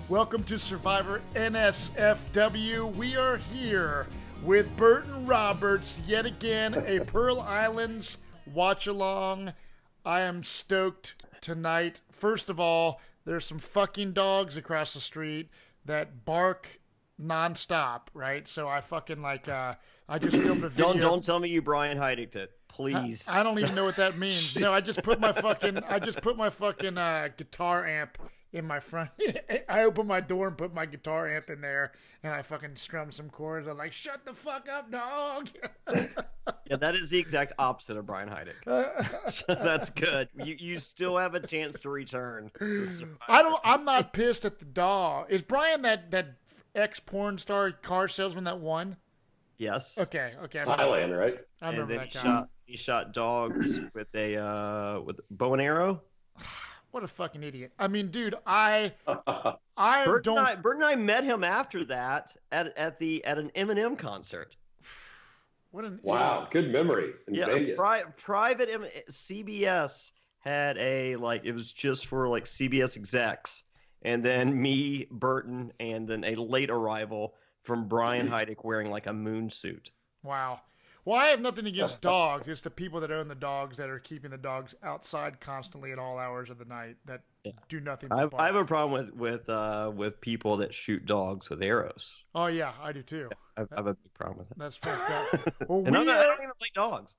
Welcome to Survivor NSFW. We are here with Burton Roberts, yet again, a Pearl Islands watch-along. I am stoked tonight. First of all, there's some fucking dogs across the street that bark nonstop, right? So I fucking I just filmed a video. Don't tell me you Brian Heidicked it, please. I don't even know what that means. No, I just put my fucking guitar amp in my front. I opened my door and put my guitar amp in there, and I fucking strummed some chords. I'm like, "Shut the fuck up, dog." Yeah, that is the exact opposite of Brian Heidick. So that's good. You still have a chance to return. I'm not pissed at the dog. Is Brian that ex porn star car salesman that won? Yes. Okay. Thailand, right? I remember and then that guy. He shot dogs with a bow and arrow. What a fucking idiot! I mean, dude, Bert and I met him after that at an Eminem concert. What an wow, idiot. good memory. Private CBS had it was just for like CBS execs, and then me, Burton, and then a late arrival from Brian Heidick wearing like a moon suit. Wow. Well, I have nothing against dogs. It's the people that own the dogs that are keeping the dogs outside constantly at all hours of the night that do nothing but bark. I have a problem with people that shoot dogs with arrows. Oh, yeah, I do too. I have a big problem with it. That's fucked up. Well, I don't even like dogs.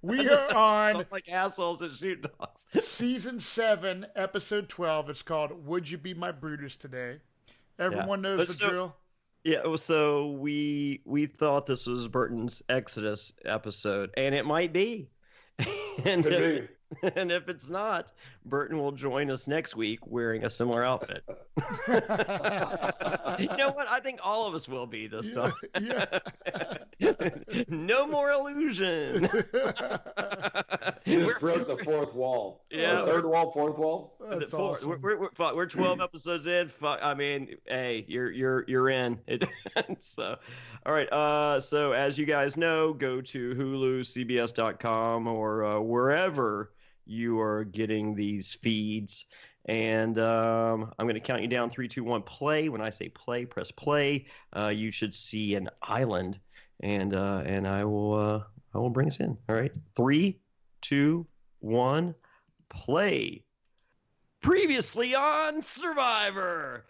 We are on like assholes that shoot dogs. Season 7, Episode 12. It's called Would You Be My Brutus Today? Everyone knows the drill. Yeah, so we thought this was Burton's Exodus episode, and it might be. And if it's not, Burton will join us next week wearing a similar outfit. You know what? I think all of us will be this time. Yeah. No more illusion. You just broke the fourth wall. Yeah. Third wall, fourth wall. That's awesome. We're 12 episodes in. I mean, hey, you're in. So, all right. So as you guys know, go to Hulu, CBS.com, or wherever you are getting these feeds. And I'm going to count you down. 3, 2, 1, play. When I say play, press play. You should see an island, and I will bring us in. All right. 3, 2, 1, play. Previously on Survivor.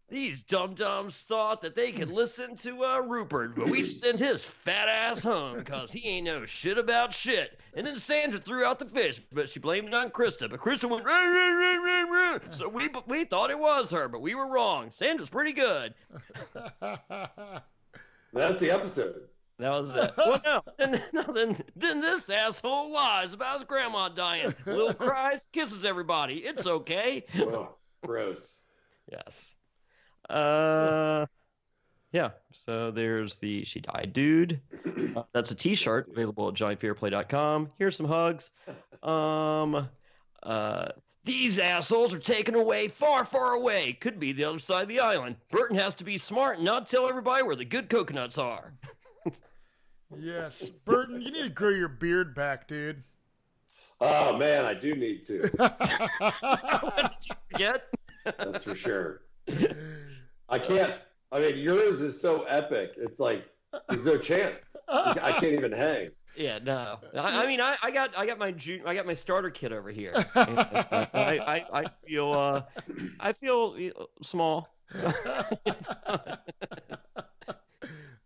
These dum-dums thought that they could listen to Rupert, but we sent his fat ass home because he ain't know shit about shit. And then Sandra threw out the fish, but she blamed it on Krista. But Krista went, rah, rah, rah, rah, rah. So we thought it was her, but we were wrong. Sandra's pretty good. That's the episode. That was it. Well, then this asshole lies about his grandma dying. Lil cries, kisses everybody. It's okay. Oh, gross. Yes. Yeah, so there's the She Died Dude. That's a t-shirt available at johnnyfairplay.com. Here's some hugs. These assholes are taken away far, far away. Could be the other side of the island. Burton has to be smart and not tell everybody where the good coconuts are. Yes. Burton, you need to grow your beard back, dude. Oh, man, I do need to. What did you forget? That's for sure. I can't. I mean, yours is so epic. It's like there's no chance. I can't even hang. Yeah, no. I mean, I got my starter kit over here. I feel small.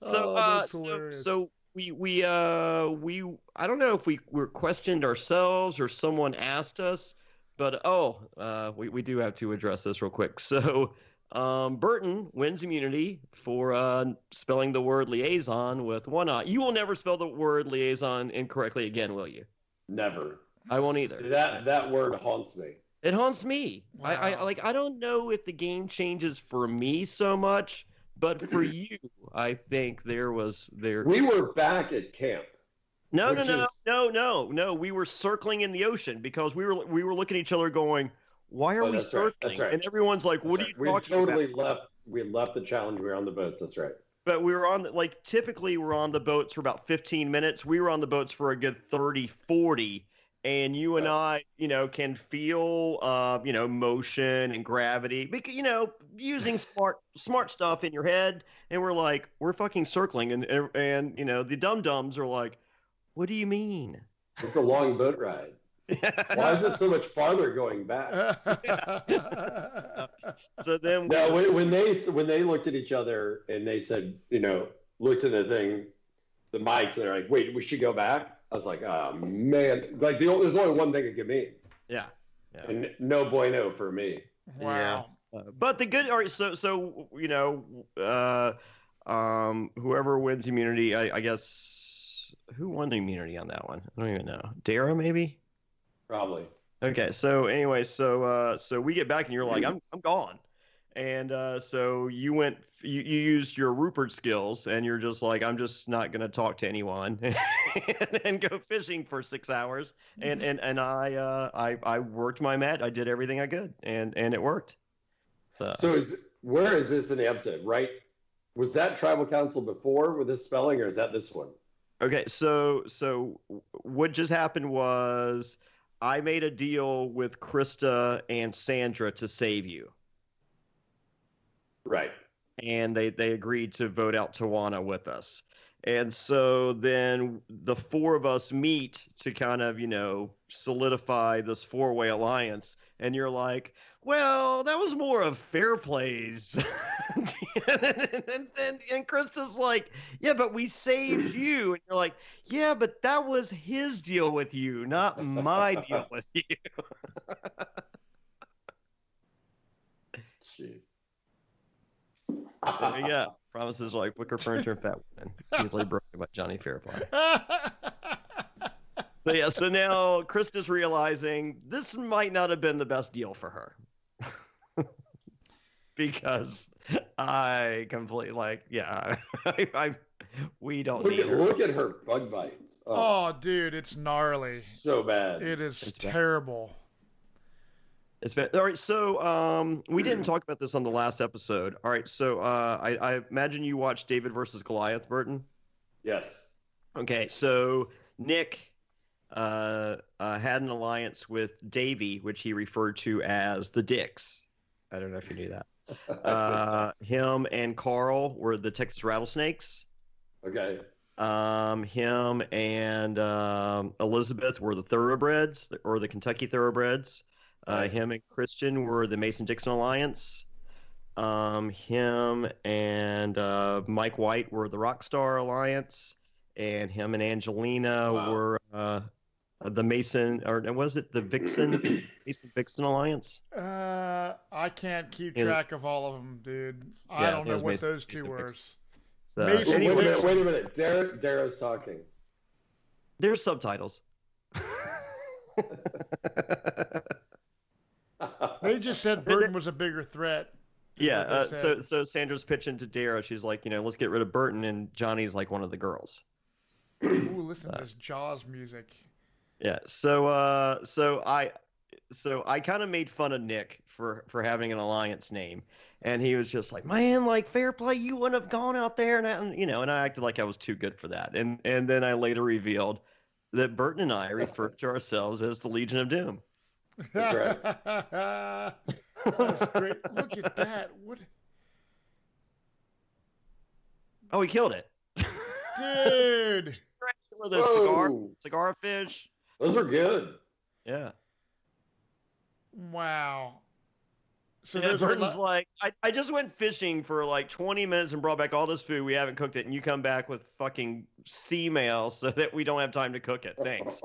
So we I don't know if we were questioned ourselves or someone asked us, but we do have to address this real quick. So Burton wins immunity for spelling the word liaison with one eye. You will never spell the word liaison incorrectly again, will you? Never. I won't either. That word haunts me. It haunts me. Wow. I don't know if the game changes for me so much, but for you, I think we were back at camp. No. We were circling in the ocean because we were looking at each other going, why are we circling? Right. That's right. And everyone's like, what are you talking about? We left the challenge. We were on the boats. That's right. But we were on, typically we're on the boats for about 15 minutes. We were on the boats for a good 30, 40. and you and I, can feel, motion and gravity, because, using smart stuff in your head, and we're fucking circling, and the dum-dums are like, what do you mean? It's a long boat ride. Why is it so much farther going back? So then, when they looked at each other and they said, looked at the mics, and they're like, wait, we should go back. I was like, oh man, like there's only one thing it could mean. Yeah. And no bueno for me. Wow. Yeah. But the good, all right. So whoever wins immunity, I guess, who won the immunity on that one? I don't even know. Dara, maybe. Probably. Okay, so anyway, so we get back and you're like, I'm gone, and so you used your Rupert skills, and you're just like, I'm just not gonna talk to anyone, and go fishing for 6 hours, and I worked my mat, I did everything I could, and it worked. So where is this in the episode? Right? Was that tribal council before with this spelling, or is that this one? Okay, so what just happened was, I made a deal with Krista and Sandra to save you. Right. And they agreed to vote out Tawana with us. And so then the four of us meet to kind of, solidify this four-way alliance. And you're like, well, that was more of Fairplay's. and Krista's like, yeah, but we saved you. And you're like, yeah, but that was his deal with you, not my deal with you. Jeez. Yeah, promises like wicker furniture and fat women. Easily broken by Jonny Fairplay. So now Krista's realizing this might not have been the best deal for her. Because I completely we don't need her. Look at her bug bites. Oh, dude, it's gnarly. So bad. It's terrible. It's bad. All right, so we didn't talk about this on the last episode. All right, so I imagine you watched David versus Goliath, Burton? Yes. Okay, so Nick had an alliance with Davey, which he referred to as the Dicks. I don't know if you knew that. Him and Carl were the Texas Rattlesnakes. Okay. Him and Elizabeth were the Thoroughbreds, or the Kentucky Thoroughbreds. Him and Christian were the Mason-Dixon Alliance. Him and Mike White were the Rockstar Alliance. And him and Angelina were the Mason, or was it the Vixen? Mason-Vixen Alliance? I can't keep track of all of them, dude. I don't know what those two were. So, Mason wait a minute. Dara's talking. There's subtitles. They just said Burton was a bigger threat. Yeah, so Sandra's pitching to Dara. She's like, let's get rid of Burton, and Johnny's like one of the girls. Ooh, listen to this Jaws music. Yeah, so I kind of made fun of Nick for having an alliance name, and he was just like, man, like Fairplay, you wouldn't have gone out there, and I acted like I was too good for that, and then I later revealed that Burton and I refer to ourselves as the Legion of Doom. That's right. That's great. Look at that. What? Oh, he killed it, dude. With a cigar fish. Those are good. Yeah. Wow. So yeah, Burton's like, I just went fishing for like 20 minutes and brought back all this food. We haven't cooked it, and you come back with fucking sea mail so that we don't have time to cook it. Thanks.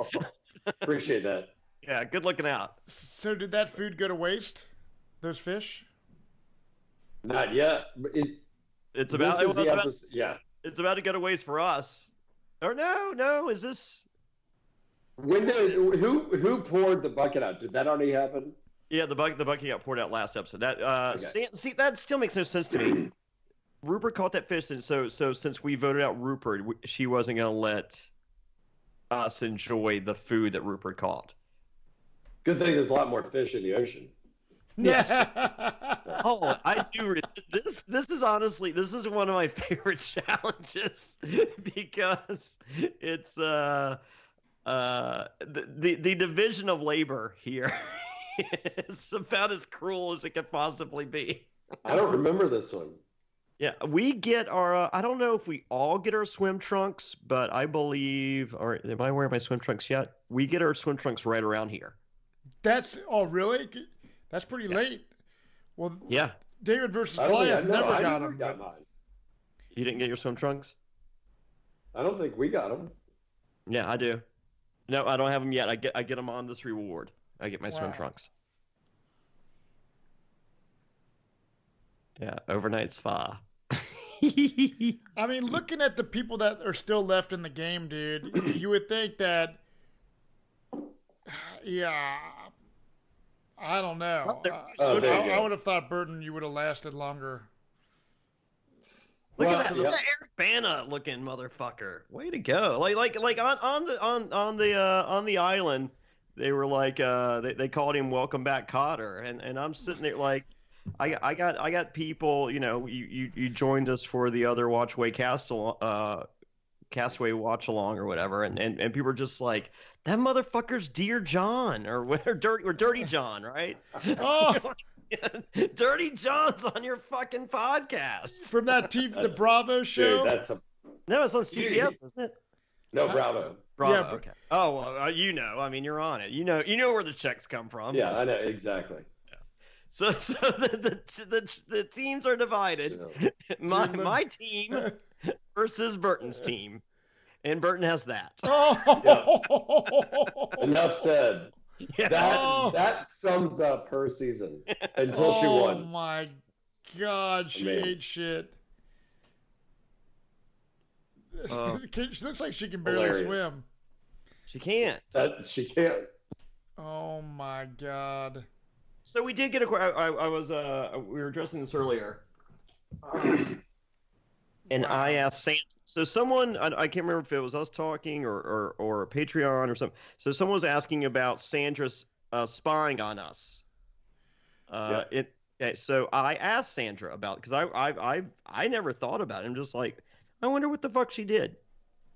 Appreciate that. Yeah, good looking out. So did that food go to waste? Those fish? Not yet. It's about It's about to go to waste for us. Or no, is this? When did who poured the bucket out? Did that already happen? Yeah, the bucket got poured out last episode. That Okay. see, that still makes no sense to me. Rupert caught that fish, and so since we voted out Rupert, she wasn't going to let us enjoy the food that Rupert caught. Good thing there's a lot more fish in the ocean. Yes. Oh, I do. This is honestly, this is one of my favorite challenges because it's the division of labor here is about as cruel as it could possibly be. I don't remember this one. Yeah, we get our. I don't know if we all get our swim trunks, but I believe. Or am I wearing my swim trunks yet? We get our swim trunks right around here. Really? That's pretty late. Well, yeah. David versus Goliath never got them. Mine. You didn't get your swim trunks? I don't think we got them. Yeah, I do. No, I don't have them yet. I get them on this reward. I get my swim trunks. Yeah, overnight spa. I mean, looking at the people that are still left in the game, dude, you would think that, yeah, I don't know. I would have thought, Burton, you would have lasted longer. Look at that! Look at that Eric Bana looking motherfucker. Way to go! Like on the island, they were like they called him Welcome Back Cotter, and I'm sitting there like. I got people, you know, you joined us for the other Castaway watch along or whatever, and people are just like, that motherfucker's Dear John or Dirty John, right? Oh, Dirty John's on your fucking podcast from that the Bravo show. Dude, no, it's on CBS, isn't it? No, Bravo. Bravo. Yeah, okay. Oh, well, you know, I mean, you're on it. You know where the checks come from. Yeah, I know exactly. So the teams are divided. My team versus Burton's team, and Burton has that. Oh. Yeah. Enough said. Yeah. That sums up her season until she won. Oh my God, she ate shit. She looks like she can barely swim. She can't. She can't. Oh my God. So we did get we were addressing this earlier, and I asked Sandra. So someone, I can't remember if it was us talking or a Patreon or something. So someone was asking about Sandra's spying on us. So I asked Sandra about it because I never thought about it. I'm just like, I wonder what the fuck she did.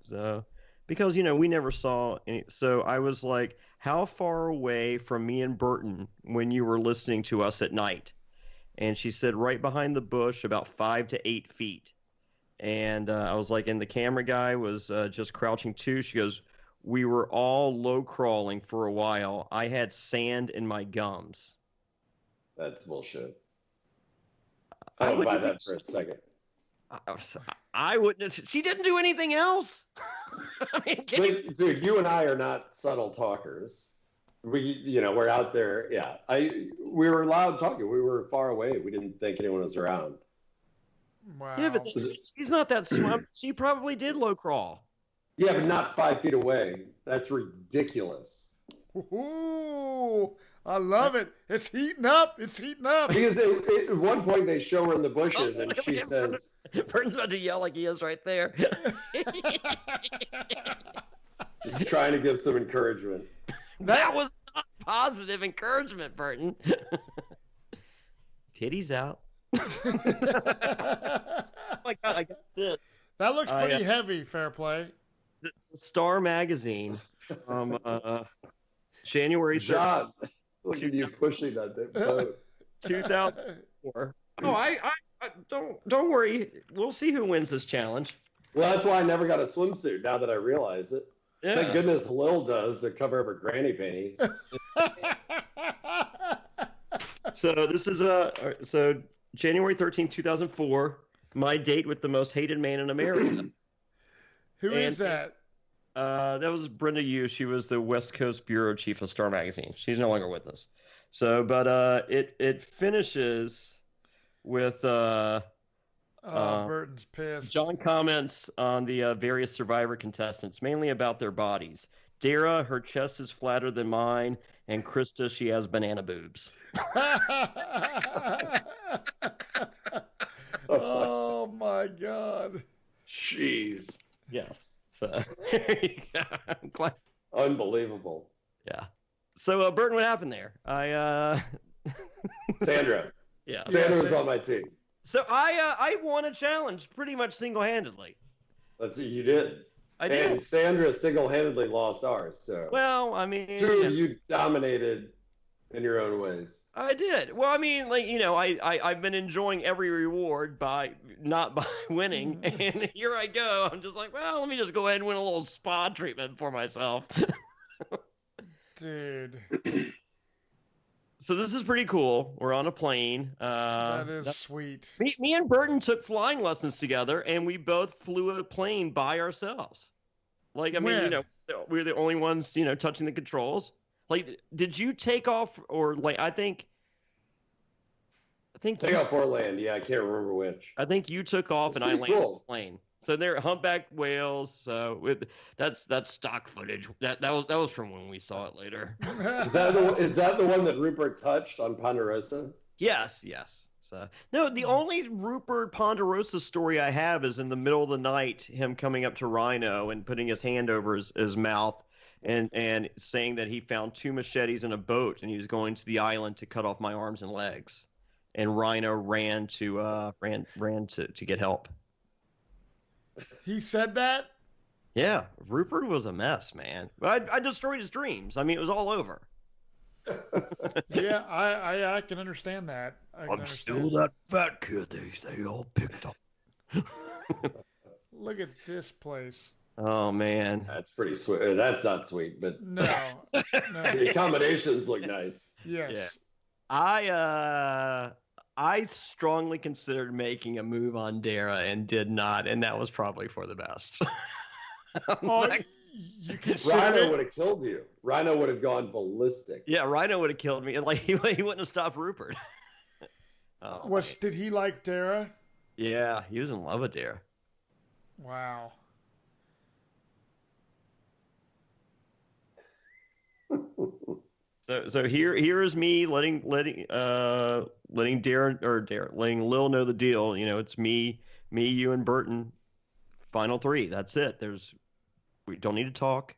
So because we never saw any. So I was like, how far away from me and Burton when you were listening to us at night? And she said right behind the bush, about 5 to 8 feet. And I was like, and the camera guy was just crouching too. She goes, we were all low crawling for a while. I had sand in my gums. That's bullshit. I don't buy that for a second. I wouldn't. She didn't do anything else. I mean, dude, you and I are not subtle talkers. We're out there. Yeah, we were loud talking. We were far away. We didn't think anyone was around. Wow. Yeah, but she's not that smart. She probably did low crawl. Yeah, but not 5 feet away. That's ridiculous. Ooh, I love it. It's heating up. It's heating up. Because at one point they show her in the bushes, and she says, Burton's about to yell like he is right there. Just trying to give some encouragement. That was not positive encouragement, Burton. Titties out. Oh my God, I got this. That looks pretty heavy, Fairplay. The Star Magazine from January 3rd. John, look at you pushing that boat. 2004. Oh, I don't worry. We'll see who wins this challenge. Well, that's why I never got a swimsuit. Now that I realize it. Yeah. Thank goodness Lil does to cover up her granny panties. So this is January 13th, 2004. My date with the most hated man in America. Who is that? That was Brenda Yu. She was the West Coast bureau chief of Star Magazine. She's no longer with us. So, but it finishes with Burton's pissed. John comments on the various Survivor contestants, mainly about their bodies. Dara, her chest is flatter than mine, and Krista, she has banana boobs. Oh my God! Jeez. Yes. So there you go. I'm glad. Unbelievable. Yeah. So Burton, what happened there? Sandra. Yeah. Sandra was on my team. So I won a challenge pretty much single-handedly. That's what you did. I did. And Sandra single-handedly lost ours. So Well, I mean, two of you dominated in your own ways. I did. Well, I mean, like, I've been enjoying every reward by not by winning, and here I go. I'm just like, well, let me just go ahead and win a little spa treatment for myself. Dude. So this is pretty cool. We're on a plane. That is sweet. Me and Burton took flying lessons together, and we both flew a plane by ourselves. Like, I mean, we were the only ones, touching the controls. Like, did you take off, or like, I think Take off or land. Yeah, I can't remember which. I think you took off and I landed cool. the plane. So they're humpback whales. So that's stock footage. That was from when we saw it later. Is that the one that Rupert touched on Ponderosa? Yes. So no, the only Rupert Ponderosa story I have is in the middle of the night, him coming up to Rhino and putting his hand over his mouth and saying that he found 2 machetes in a boat and he was going to the island to cut off my arms and legs. And Rhino ran to get help. He said that? Yeah, Rupert was a mess, man. I destroyed his dreams. I mean, it was all over. Yeah, I can understand that. I'm still that fat kid they all picked up. Look at this place. Oh, man. That's pretty sweet. That's not sweet, but No. the accommodations look nice. Yes. Yeah. I strongly considered making a move on Dara and did not, and that was probably for the best. You considered Rhino would have killed you. Rhino would have gone ballistic. Yeah, Rhino would have killed me, and like he wouldn't have stopped Rupert. Did he like Dara? Yeah, he was in love with Dara. Wow. So here is me letting Lil know the deal. It's me, you, and Burton. Final 3. That's it. We don't need to talk.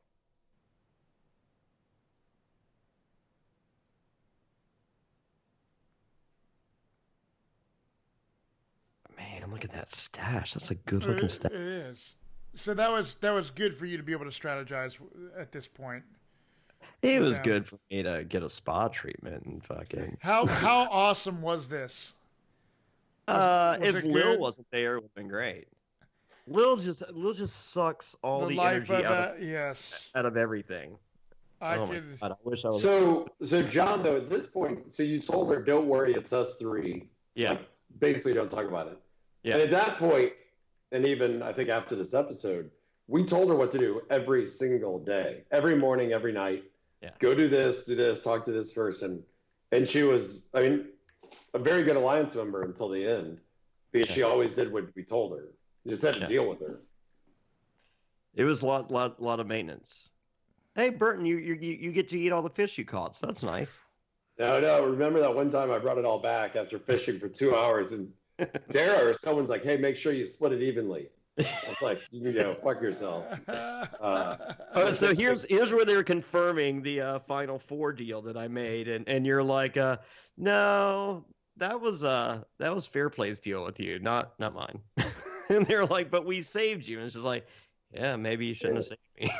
Man, look at that stash. That's a good looking stash. It is. So that was good for you to be able to strategize at this point. It was good for me to get a spa treatment and fucking. How awesome was this? If Lil wasn't there, it would have been great. Lil just sucks all the energy out of everything. I wish I was. So John, though, at this point, so you told her, "Don't worry, it's us 3." Yeah. Like, basically, don't talk about it. Yeah. And at that point, and even I think after this episode, we told her what to do every single day, every morning, every night. Yeah. Go do this, talk to this person. And she was, I mean, a very good alliance member until the end, because she always did what we told her. You just had to deal with her. It was a lot of maintenance. Hey, Burton, you get to eat all the fish you caught, so that's nice. No, remember that one time I brought it all back after fishing for 2 hours, and Dara or someone's like, "Hey, make sure you split it evenly." I was like, fuck yourself. So here's where they're confirming the Final 4 deal that I made, and you're like, no, that was Fairplay's deal with you, not mine. And they're like, but we saved you, and it's just like, yeah, maybe you shouldn't have saved me.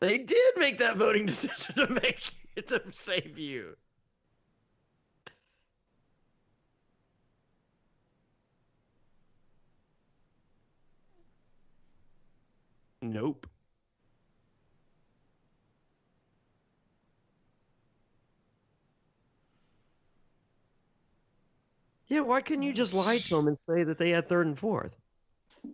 They did make that voting decision to save you. Nope. Yeah, why couldn't you just lie to them and say that they had 3rd and 4th?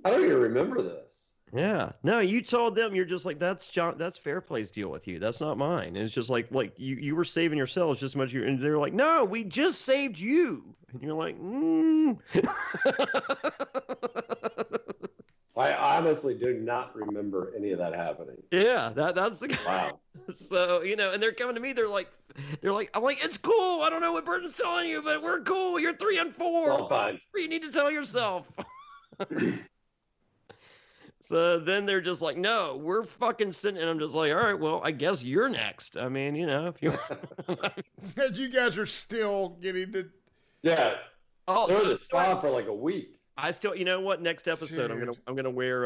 I don't even remember this. Yeah. No, you told them, you're just like, that's Fairplay's deal with you. That's not mine. And it's just like you were saving yourselves just as much. And they're like, no, we just saved you. And you're like, I honestly do not remember any of that happening. Yeah, that's the guy. Wow. So, and they're coming to me. They're like, I'm like, it's cool. I don't know what Burton's telling you, but we're cool. You're 3 and 4. All fine. You need to tell yourself. So then they're just like, no, we're fucking sitting. And I'm just like, all right, well, I guess you're next. I mean, if you. And you guys are still getting to. Yeah. Oh, They're in so the spa for like a week. I still, you know what? Next episode, Dude. I'm gonna wear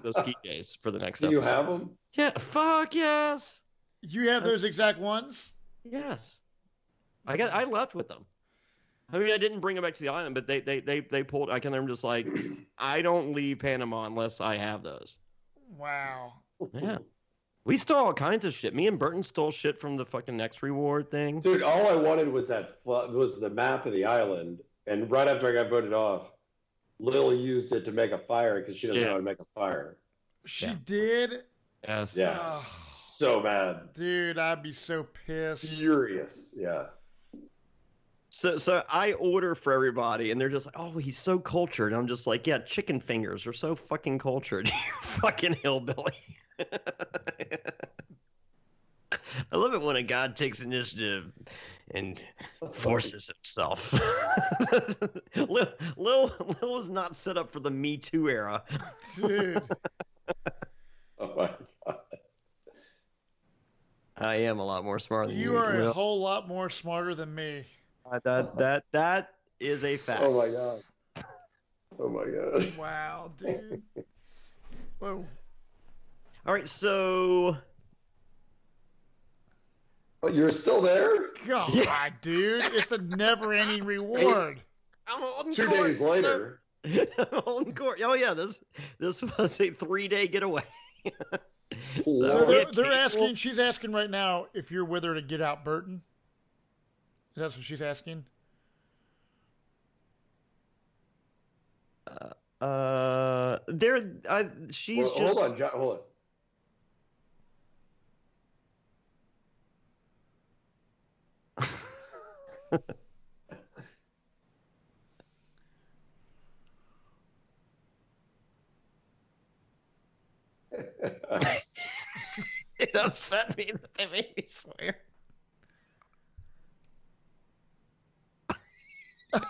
those PJs for the next Do episode. you have them? Yeah, fuck yes, You have those exact ones? yes. I left with them. I mean, I didn't bring them back to the island, but they pulled. I can remember just like, I don't leave Panama unless I have those. Wow. Yeah. We stole all kinds of shit. Me and Burton stole shit from the fucking next reward thing. Dude, all I wanted was the map of the island. And right after I got voted off, Lil used it to make a fire because she doesn't know how to make a fire. She did? Yes. Yeah. Oh, So mad. dude, I'd be so pissed. Furious. Yeah. So I order for everybody, and they're just like, "Oh, he's so cultured." And I'm just like, "Yeah, chicken fingers are so fucking cultured, you fucking hillbilly." I love it when a god takes initiative and forces himself. Lil was not set up for the Me Too era. Dude. Oh my God. I am a lot more smart than you. You are Lil. a whole lot more smarter than me. That is a fact. Oh my God. Oh my God. Wow, dude. Whoa. All right, so Oh, you're still there? God, dude. It's a never-ending reward. I'm on 2 court. days later. On court. Oh yeah, this was a 3-day getaway. So Lord. they're asking, she's asking right now if you're with her to get out Burton. Is that what she's asking? She's Well, just. hold on, John, hold on. It upset me that they made me swear. I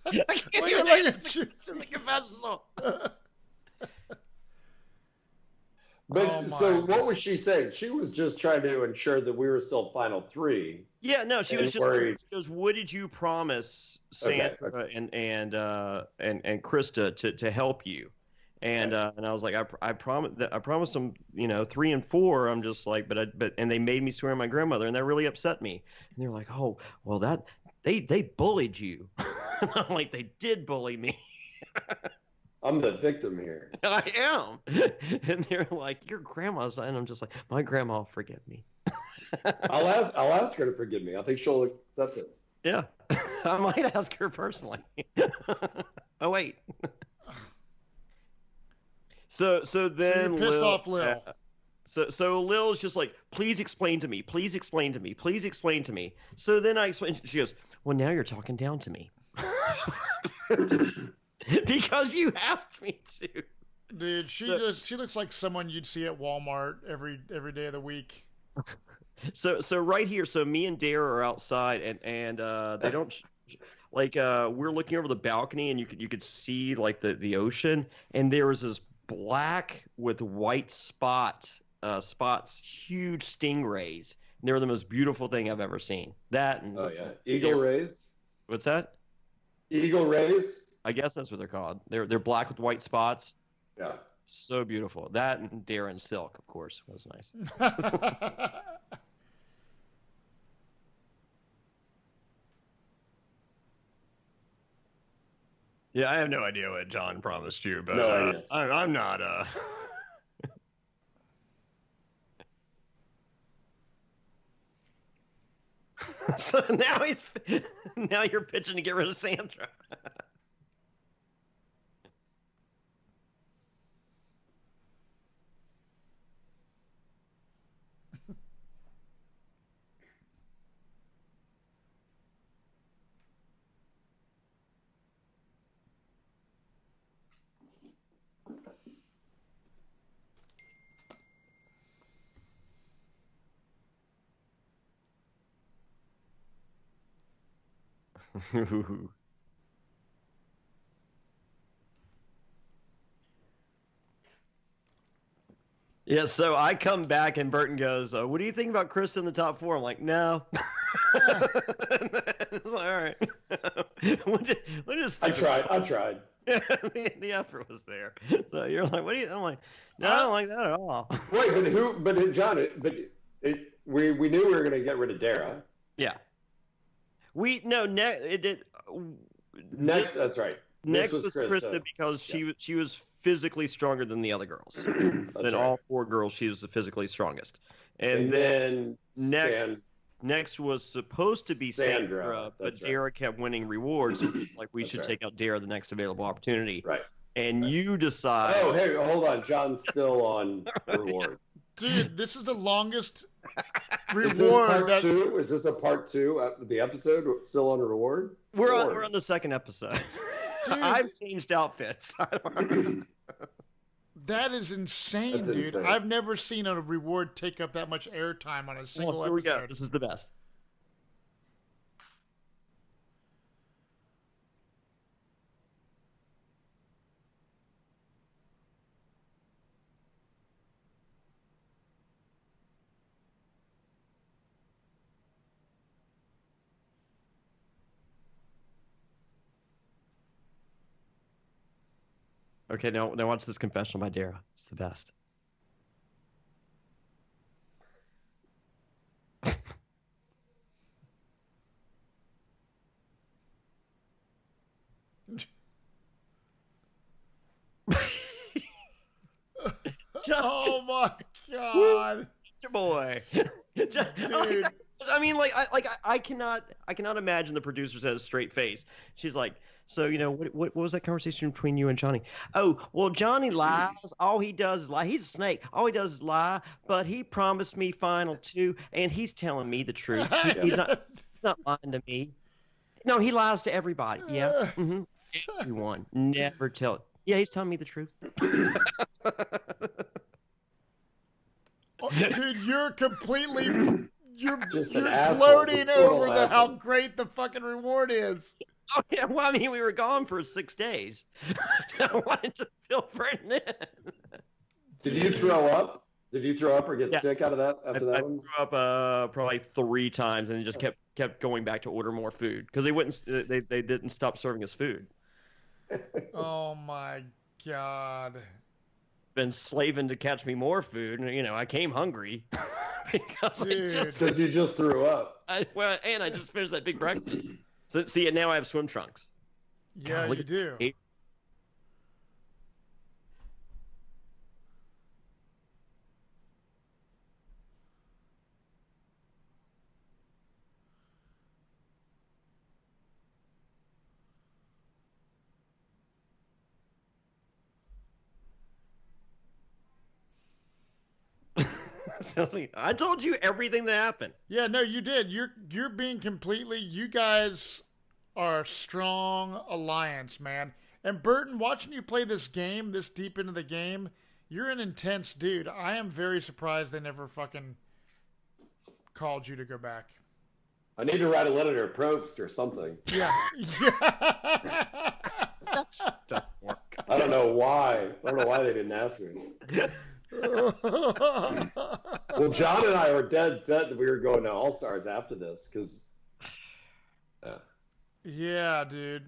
can't Look even at answer you. this in the confessional. But Oh my so God. what was she saying? She was just trying to ensure that we were still final three. Yeah, no, she And was just. worried. She goes, "What did you promise Sandra and Krista to help you?" And and I was like, I promised them, 3 and 4. I'm just like, but and they made me swear on my grandmother, and that really upset me. And they're like, oh, well, that they bullied you. And I'm like, they did bully me. I'm the victim here. I am. And they're like, your grandma's, and I'm just like, my grandma will forgive me. I'll ask her to forgive me. I think she'll accept it. Yeah, I might ask her personally. Oh wait. So then you pissed Lil, off Lil. So Lil's just like, please explain to me, please explain to me, please explain to me. So then I explain. She goes, well, now you're talking down to me. Because you asked me to. Dude, she looks like someone you'd see at Walmart every day of the week. So right here, so me and Dare are outside, and they don't like we're looking over the balcony, and you could see like the ocean, and there was this black with white spots, huge stingrays. And they were the most beautiful thing I've ever seen. That and Eagle rays. What's that? Eagle rays. I guess that's what they're called. They're black with white spots. Yeah. So beautiful. That and Darren Silk, of course, was nice. Yeah, I have no idea what John promised you, but No idea. I'm not. So now you're pitching to get rid of Sandra. Yeah, so I come back and Burton goes, "What do you think about Chris in the top 4?" I'm like, "No." It's like, all right. we'll just I tried. the effort was there. So you're like, "What do you?" I'm like, "No, I don't like that at all." Wait, but who? But John, we knew we were going to get rid of Dara. Yeah. It did. Next, that's right. Next was Krista because she was physically stronger than the other girls. Than all 4 girls, she was the physically strongest. And then next was supposed to be Sandra, but Dara kept winning rewards. So like we should take out Dara the next available opportunity. Right. And you decide. Oh, hey, hold on. John's still on reward. Dude, this is the longest reward. Is this a part 2 of the episode? Still on reward? We're on the second episode. I've changed outfits. That is insane, dude. Insane. I've never seen a reward take up that much airtime on a single episode. Here we go. This is the best. Okay, now watch this confessional by Dara. It's the best. Oh my God, your boy, dude. I mean, I cannot imagine the producers had a straight face. She's like, so what was that conversation between you and Jonny? Oh, well, Jonny lies. All he does is lie. He's a snake. All he does is lie. But he promised me final 2, and he's telling me the truth. He's not lying to me. No, he lies to everybody. Yeah, everyone. Never tell it. Yeah, he's telling me the truth. Dude, you're gloating over how great the fucking reward is. Oh yeah, well, I mean, we were gone for 6 days. I wanted to fill Burton in. Did you throw up? Did you throw up or get sick out of that after that one? I threw up probably 3 times, and just kept going back to order more food because they didn't stop serving us food. Oh my God. Been slaving to catch me more food, and I came hungry because you just threw up. And I just finished that big breakfast. So see, and now I have swim trunks. Yeah, God, you do. I told you everything that happened. Yeah, no, you did. You're being completely. You guys are a strong alliance, man. And Burton, watching you play this game, this deep into the game, you're an intense dude. I am very surprised they never fucking called you to go back. I need to write a letter to Probst or something. Yeah. I don't know why. They didn't ask me. Well, John and I were dead set that we were going to All Stars after this because. Yeah, dude.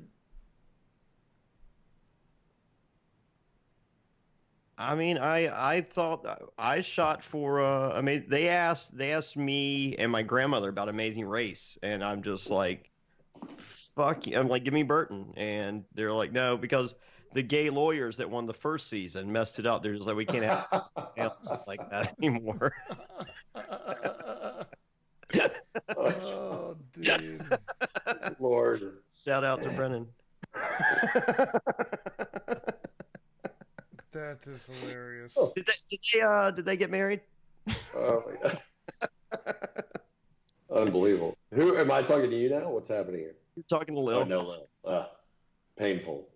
I mean, I thought I shot for they asked me and my grandmother about Amazing Race, and I'm just like, fuck you. I'm like, give me Burton, and they're like, no, because the gay lawyers that won the first season messed it up. They're just like, we can't have else like that anymore. Oh, dude. Lord. Shout out to Brennan. That is hilarious. Oh. Did they get married? Oh my God. Unbelievable. Who am I talking to you now? What's happening here? You're talking to Lil. Oh, no, Lil. Painful.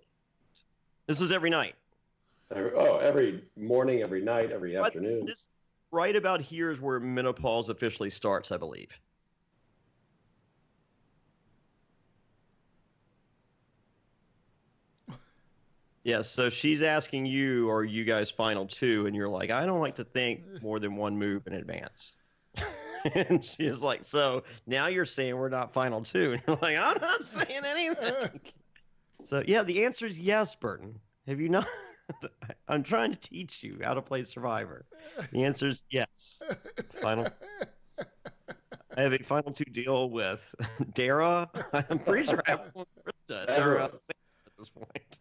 This was every night. Every morning, every night, every afternoon. This right about here is where menopause officially starts, I believe. Yeah, so she's asking you, are you guys final two? And you're like, I don't like to think more than one move in advance. And she's like, so now you're saying we're not final two. And you're like, I'm not saying anything. So, yeah, the answer is yes, Burton. Have you not? I'm trying to teach you how to play Survivor. The answer is yes. I have a final two deal with Dara. I'm pretty sure I have one with Krista. They're about the same at this point.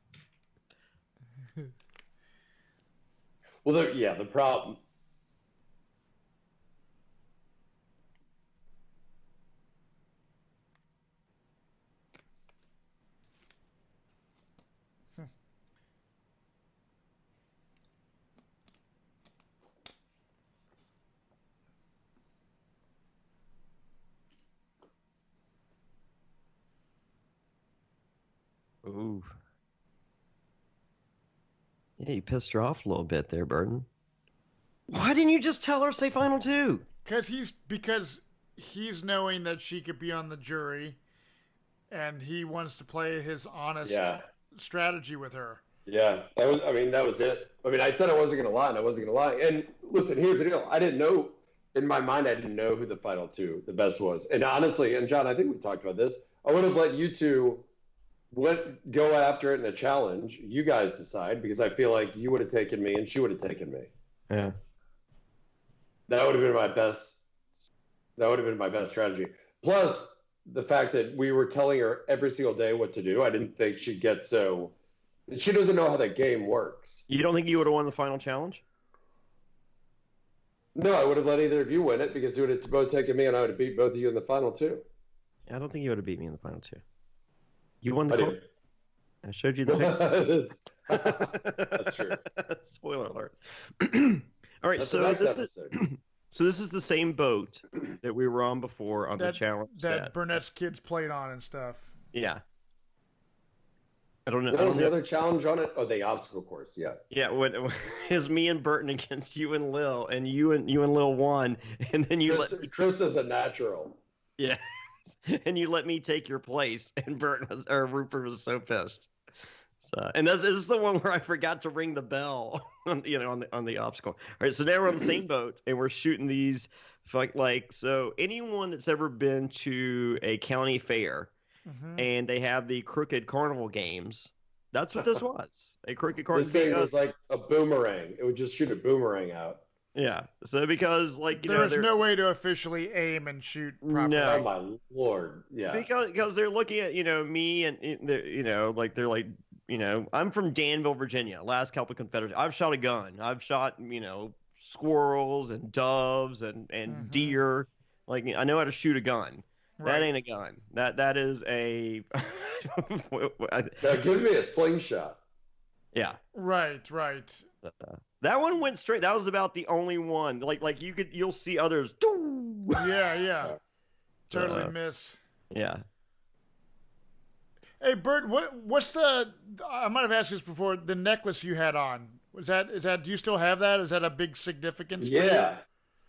Well, the problem. Ooh. Yeah, you pissed her off a little bit there, Burton. Why didn't you just tell her say final two? Because he's knowing that she could be on the jury, and he wants to play his honest strategy with her. Yeah, that was it. I mean, I said I wasn't going to lie, and I wasn't going to lie. And listen, here's the deal. I didn't know, in my mind, I didn't know who the final two, the best was. And honestly, and John, I think we talked about this, I would have let you two go after it in a challenge. You guys decide, because I feel like you would have taken me and she would have taken me. Yeah. That would have been my best. That would have been my best strategy. Plus, the fact that we were telling her every single day what to do, I didn't think she'd get so. She doesn't know how that game works. You don't think you would have won the final challenge? No, I would have let either of you win it, because you would have both taken me and I would have beat both of you in the final two. I don't think you would have beat me in the final two. You won the court. I showed you the picture. That's true. Spoiler alert. All right, That's so this is the same boat that we were on before on the challenge that Burnett's kids played on and stuff. Yeah. I don't know. What was the other challenge on it? Oh, the obstacle course. Yeah. Yeah. It was me and Burton against you and Lil, and you and Lil won, and then Chris is a natural. Yeah. And you let me take your place, and Rupert was so pissed. So, and this is the one where I forgot to ring the bell, on the obstacle. All right, so now we're on the same boat, and we're shooting these, so anyone that's ever been to a county fair, and they have the crooked carnival games, that's what this was. A crooked carnival. This thing was like a boomerang. It would just shoot a boomerang out. Yeah. So because there's no way to officially aim and shoot properly. No, oh my lord. Yeah. Because they're looking at me and they're like I'm from Danville, Virginia. Last couple of Confederacy. I've shot a gun. I've shot squirrels and doves and deer. Like I know how to shoot a gun. Right. That ain't a gun. That is a. Now give me a slingshot. Yeah. Right. That one went straight. That was about the only one. Like you'll see others. Yeah. Totally miss. Yeah. Hey Bert, what's the? I might have asked this before. The necklace you had on, is that? Do you still have that? Is that a big significance? Yeah.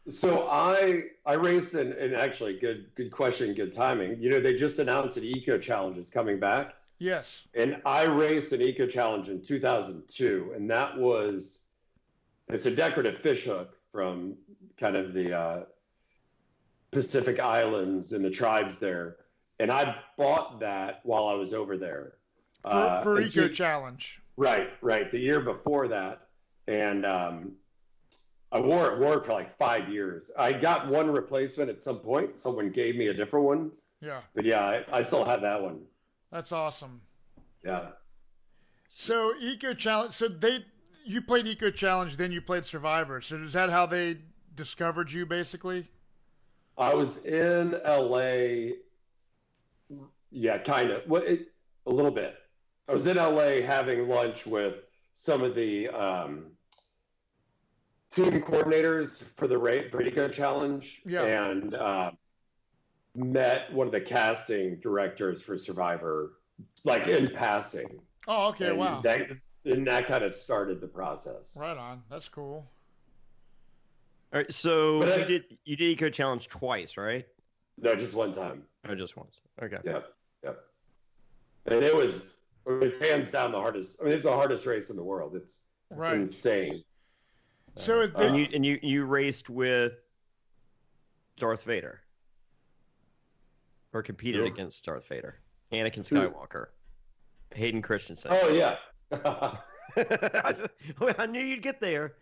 So I raced and actually good question, good timing. They just announced an Eco Challenge is coming back. Yes. And I raced an Eco Challenge in 2002, and it's a decorative fishhook from kind of the Pacific Islands and the tribes there. And I bought that while I was over there. For Eco Challenge. Right. The year before that. And I wore it for like 5 years. I got one replacement at some point. Someone gave me a different one. Yeah. But yeah, I still have that one. That's awesome. Yeah. So Eco Challenge. So you played Eco Challenge, then you played Survivor. So is that how they discovered you, basically? I was in LA. Yeah, kind of. A little bit. I was in LA having lunch with some of the team coordinators for the Eco Challenge. Yeah. And met one of the casting directors for Survivor, like in passing. Oh, okay, and wow. That kind of started the process. Right on. That's cool. All right, so you did Eco Challenge twice, right? No, just one time. Oh, just once. Okay. Yep. And it was I mean, it's hands down the hardest. I mean, it's the hardest race in the world. It's insane. So you raced with Darth Vader, or competed against Darth Vader, Anakin Skywalker, Hayden Christensen. Oh yeah. I knew you'd get there.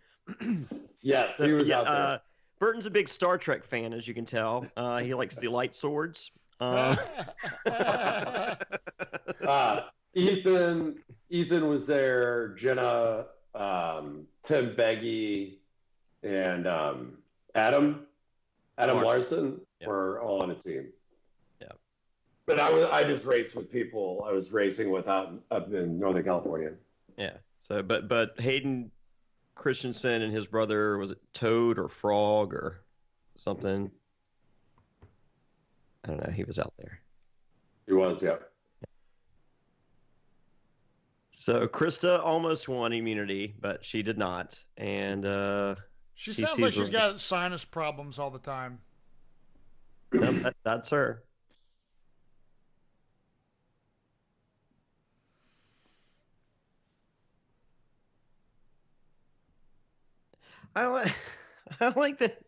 Yes, he was out there. Burton's a big Star Trek fan, as you can tell. He likes the light swords. Ethan was there. Jenna, Tim Beggy, and Adam Larson were all on a team. Yeah. But I just raced with people I was racing with up in Northern California. Yeah. So, but Hayden Christensen and his brother, was it Toad or Frog or something? I don't know. He was out there. He was, yeah. So Krista almost won immunity, but she did not. And she sounds like she's got sinus problems all the time. Nope, that's her. I like that.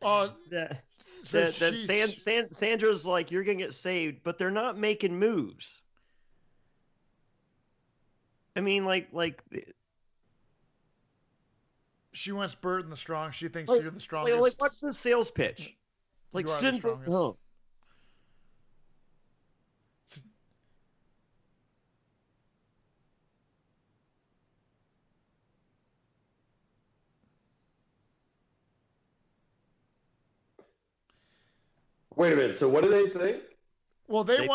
Sandra's like, you're gonna get saved, but they're not making moves. I mean, like she wants Burton the strong. She thinks you're the strongest. Like, what's the sales pitch? Like, you are the strongest. Oh. Wait a minute. So what do they think? Well, they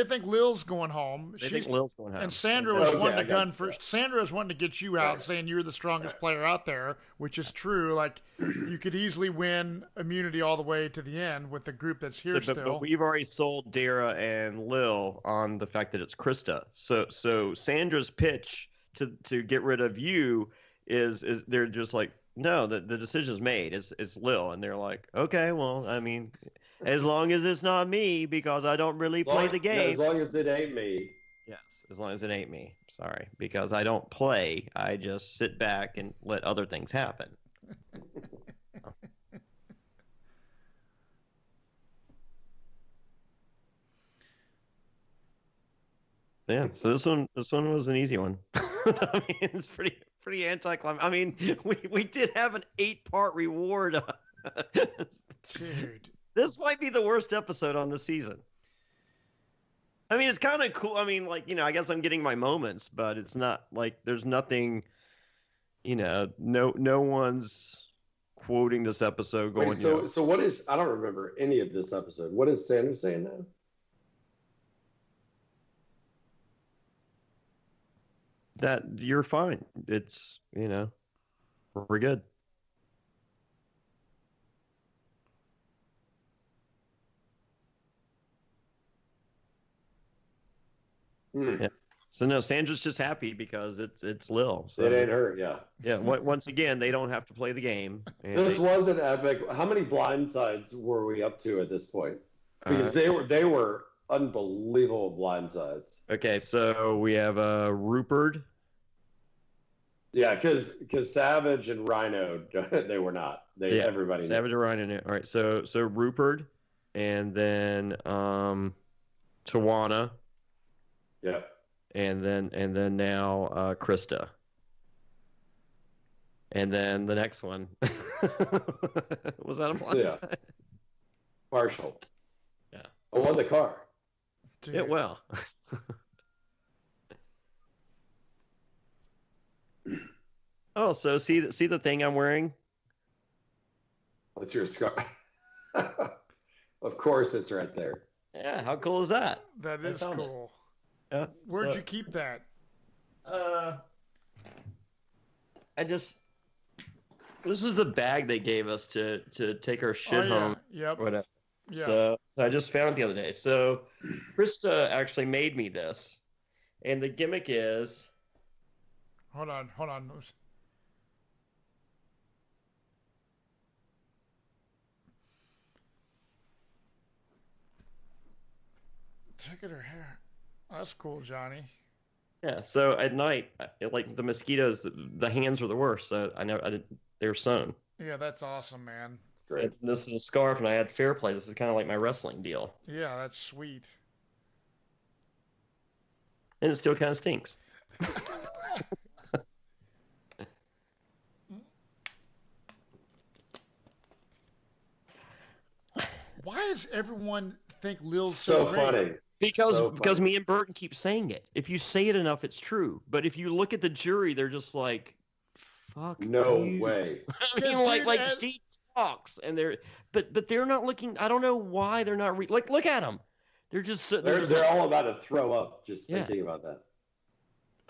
think Lil's going home. They think Lil's going home. And Sandra was wanting to gun first. Sandra was wanting to get you out, saying you're the strongest player out there, which is true. Like, you could easily win immunity all the way to the end with the group that's here still. But we've already sold Dara and Lil on the fact that it's Krista. So Sandra's pitch to get rid of you is they're just like, no, the decision's made. It's Lil, and they're like, okay, well, I mean, as long as it's not me, because I don't really play the game. Yeah, as long as it ain't me. Yes, as long as it ain't me. Sorry, because I don't play. I just sit back and let other things happen. Yeah, so this one was an easy one. I mean, it's pretty anticlimactic. I mean, we did have an 8-part reward. Dude. This might be the worst episode on the season. I mean, it's kind of cool. I mean, like, I guess I'm getting my moments, but it's not like there's nothing, no one's quoting this episode going. Wait, so what is? I don't remember any of this episode. What is Sandra saying now? That you're fine. It's we're good. Yeah. So no, Sandra's just happy because it's Lil. So. It ain't her, yeah. Yeah. Once again, they don't have to play the game. This was an epic. How many blindsides were we up to at this point? Because they were unbelievable blindsides. Okay, so we have Rupert. Yeah, because Savage and Rhino, they were not. Everybody. Savage and Rhino. All right, so Rupert, and then Tawana. Yeah. And then now Krista. And then the next one. Was that a blind side? Yeah. Marshall. Yeah. I won the car. Dude. Yeah, well. Oh, so see the thing I'm wearing? What's your scar? Of course it's right there. Yeah, how cool is that? That is cool. Yeah, Where'd you keep that? This is the bag they gave us to take our shit home. Yep. Whatever. Yeah. So I just found it the other day. So Krista actually made me this, and the gimmick is. Hold on. Look at her hair. That's cool, Johnny. Yeah. So at night, like the mosquitoes, the hands are the worst. So they're sewn. Yeah, that's awesome, man. It's great. And this is a scarf, and I had Fairplay. This is kind of like my wrestling deal, Yeah, that's sweet. and it still kind of stinks. Why does everyone think Lil's So great? funny. Because me and Burton keep saying it. If you say it enough, it's true. But if you look at the jury, they're just like, "Fuck No you." way. I mean, 'Cause, like dude, she talks, and but they're not looking. I don't know why they're not like. Look at them. They're just They're all about to throw up just Yeah. thinking about that.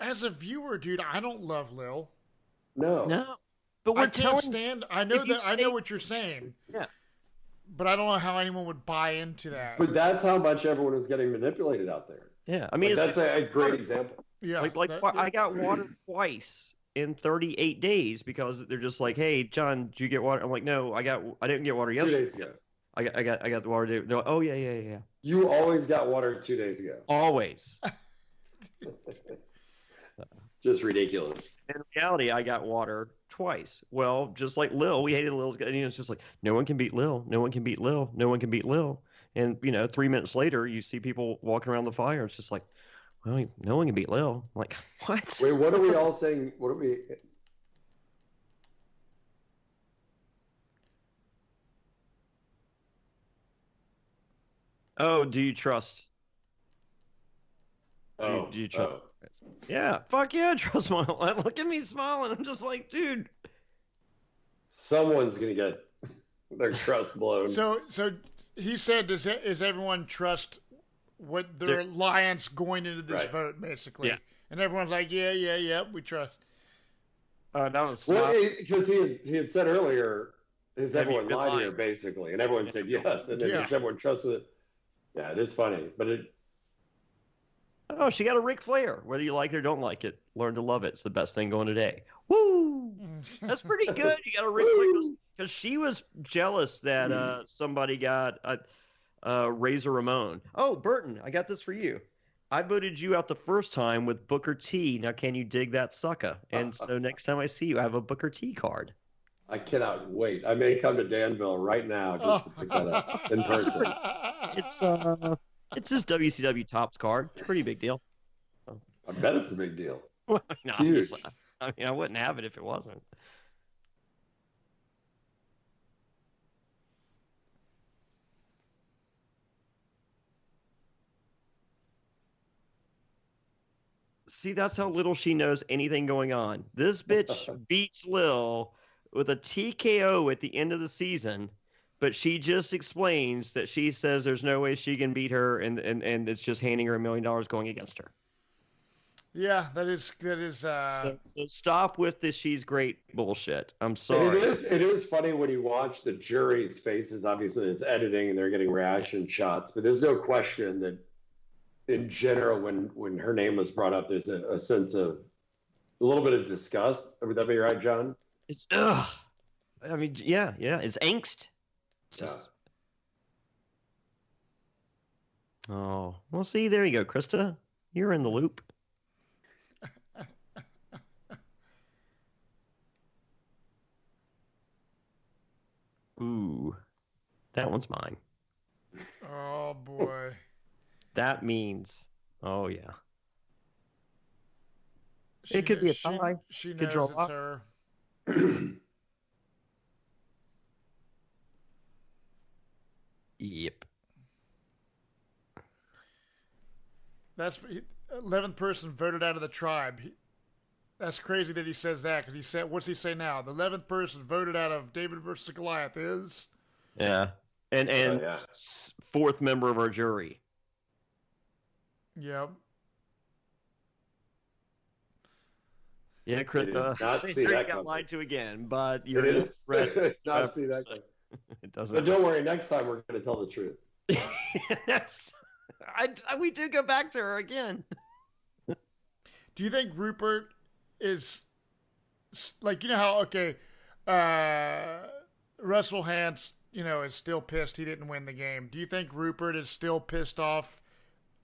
As a viewer, dude, I don't love Lil. No. no. But I we're can't telling. stand. I know if you that. I say- know what you're saying. Yeah. But I don't know how anyone would buy into that. But that's how much everyone was getting manipulated out there. Yeah, I mean, Like, it's that's a great example. Yeah, I got water twice in 38 days because they're just like, "Hey, John, did you get water?" I'm like, "No, I didn't get water 2 yesterday. days ago. I got the water." They're like, "Oh yeah." You always got water 2 days ago. Always. Just ridiculous. In reality, I got water twice. Well, just like Lil, we hated Lil. And it's just like, no one can beat Lil. No one can beat Lil. No one can beat Lil. And 3 minutes later, you see people walking around the fire. It's just like, well, no one can beat Lil. I'm like, what? Wait, what are we all saying? What are we? Oh, do you trust? Oh, do you trust? oh. Yeah, fuck yeah, I trust my. Look at me smiling. I'm just like, dude. Someone's gonna get their trust blown. So he said, "Is everyone trust what their alliance going into this Right. vote, basically?" Yeah. And everyone's like, "Yeah, we trust." That was Well, because he had said earlier, "Has Have you everyone been lied lying?" here?" Basically, and everyone said yes, and then Yeah. does everyone trust it? Yeah, it is funny, but it. Oh, she got a Ric Flair. Whether you like it or don't like it, learn to love it. It's the best thing going today. Woo! That's pretty good. You got a Ric Flair because she was jealous that somebody got Razor Ramon. Oh, Burton, I got this for you. I voted you out the first time with Booker T. Now, can you dig that sucker? And so next time I see you, I have a Booker T card. I cannot wait. I may come to Danville right now just to pick that up in person. It's just WCW Tops card. It's a pretty big deal. I bet it's a big deal. No, Huge. I mean, I wouldn't have it if it wasn't. See, that's how little she knows anything going on. This bitch beats Lil with a TKO at the end of the season, but she just explains that she says there's no way she can beat her, and it's just handing her $1 million going against her. Yeah, that is. So stop with this "she's great" bullshit. I'm And sorry. it is funny when you watch the jury's faces. Obviously, it's editing and they're getting reaction shots, but there's no question that, in general, when her name was brought up, there's a sense of a little bit of disgust. Would that be right, John? It's ugh. I mean, yeah. It's angst. Just. Yeah. Oh, well. See, there you go, Krista. You're in the loop. Ooh, that one's mine. Oh boy. That means, oh yeah. She It could be a kn- tie. She Could knows draw it's up. her. Yep. That's 11th person voted out of the tribe. That's crazy that he says that because he said, what's he say now? The 11th person voted out of David versus Goliath is. Yeah. And yeah. Fourth member of our jury. Yep. I Yeah, did Krista. not see You that got coming. lied to again, but It you're is. right. It's not see that. It doesn't. But don't worry. Next time we're going to tell the truth. Yes. We do go back to her again. Do you think Rupert is like, you know how, okay, Russell Hantz, is still pissed he didn't win the game. Do you think Rupert is still pissed off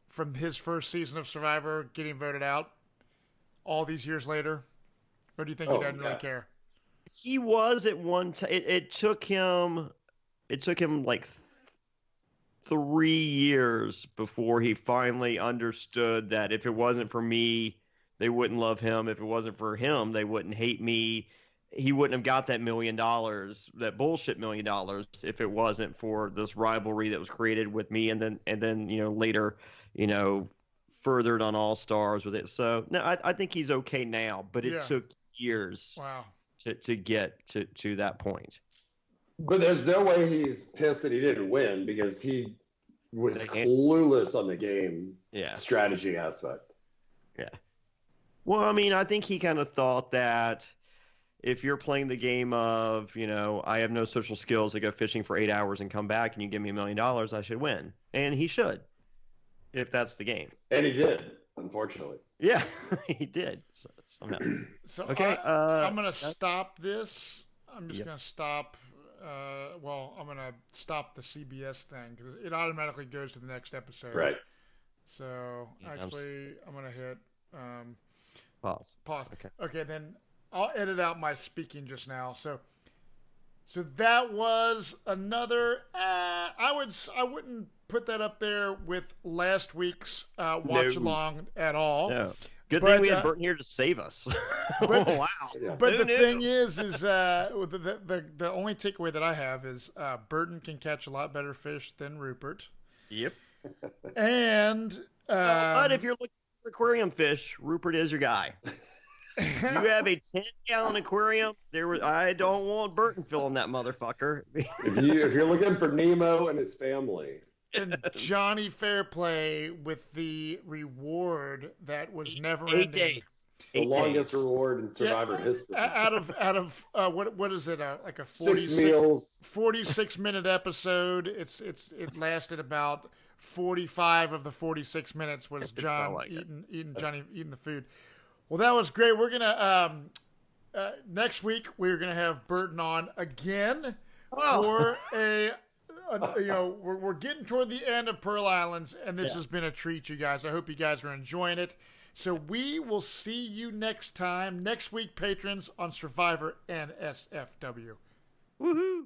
from his first season of Survivor getting voted out? all these years later? Or do you think he doesn't really care? He was at one time. It took him like 3 years before he finally understood that if it wasn't for me, they wouldn't love him. If it wasn't for him, they wouldn't hate me. He wouldn't have got that $1 million, that bullshit $1 million, if it wasn't for this rivalry that was created with me, and then later, furthered on All Stars with it. So no, I think he's okay now, but it took years. Wow. To get to that point. But there's no way he's pissed that he didn't win, because he was clueless on the game strategy aspect. Yeah. Well, I mean, I think he kind of thought that if you're playing the game of, I have no social skills, I go fishing for 8 hours and come back and you give me $1 million, I should win. And he should, if that's the game. And he did, unfortunately. Yeah, he did. So okay, I'm going to stop this. I'm just going to stop. I'm going to stop the CBS thing because it automatically goes to the next episode. Right. So actually, I'm going to hit pause. Okay, then I'll edit out my speaking just now. So that was another. I wouldn't put that up there with last week's watch along at all. No. Good thing we had Burton here to save us. Wow. But the thing is the only takeaway that I have is Burton can catch a lot better fish than Rupert. Yep. And but if you're looking for aquarium fish, Rupert is your guy. You have a 10-gallon aquarium. I don't want Burton filling that motherfucker. if you're looking for Nemo and his family. And Jonny Fairplay with the reward that was never 8 ending. days. The longest reward in Survivor history. Out of what is it? Like a 46-minute episode. It lasted about 45 of the 46 minutes was John eating the food. Well, that was great. We're gonna next week we're gonna have Burton on again for a. We're getting toward the end of Pearl Islands, and this has been a treat, you guys. I hope you guys are enjoying it. So we will see you next week, patrons, on Survivor NSFW. Woohoo!